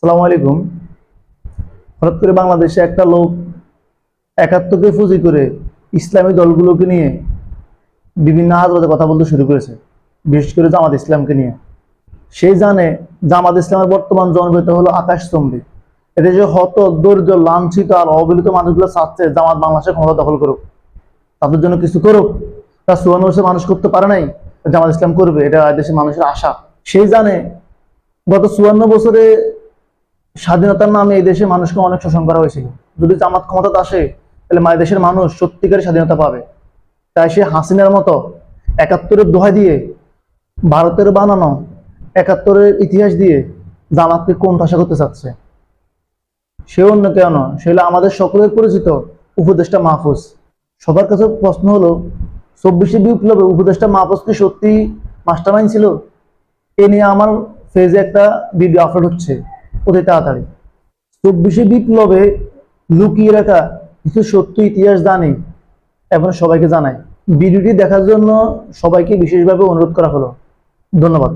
সালামু আলাইকুম। হঠাৎ করে বাংলাদেশে একটা লোক একাত্মকে পুঁজি করে ইসলামী দলগুলোকে নিয়ে বিভিন্ন আদালতে কথা বলতে শুরু করেছে, বিশেষ করে জামাত ইসলামকে নিয়ে। সে জানে জামাত ইসলামের বর্তমান জনপ্রিয়তা হলো আকাশচম্বী। এদেশে হত দরিদ্র লাঞ্ছিত আর অবহেলিত মানুষগুলো চাচ্ছে জামাত বাংলাদেশের ক্ষমতা দখল করুক, তাদের জন্য কিছু করুক। তার 54 বছর মানুষ করতে পারে নাই, জামাত ইসলাম করবে, এটা দেশের মানুষের আশা। সেই জানে গত 54 বছরে স্বাধীনতার নামে এই দেশে মানুষকে অনেক শোষণ করা হয়েছিল। যদি জামাত ক্ষমতাতে আসে তাহলে দেশের মানুষ সত্যিকারের স্বাধীনতা পাবে। তাই সে হাসিনার মতো 71-এর দোহাই দিয়ে, ভারতের বানানো 71-এর ইতিহাস দিয়ে জামাতকে কোণঠাসা করতে চাচ্ছে। সে অন্য কেউ নয়, সে হলো আমাদের সকলের পরিচিত উপদেষ্টা মাহফুজ। সবার কাছে প্রশ্ন হলো, 24শে বিপ্লবে উপদেষ্টা মাহফুজ কি সত্যি মাস্টারমাইন্ড ছিল? এ নিয়ে আমার ফেজে একটা ভিডিও আপলোড হচ্ছে অতি তাড়াতাড়ি। 24শে বিপ্লবে লুকিয়ে রাখা কিছু সত্য ইতিহাস জানি এবং সবাইকে জানাই। ভিডিওটি দেখার জন্য সবাইকে বিশেষভাবে অনুরোধ করা হলো। ধন্যবাদ।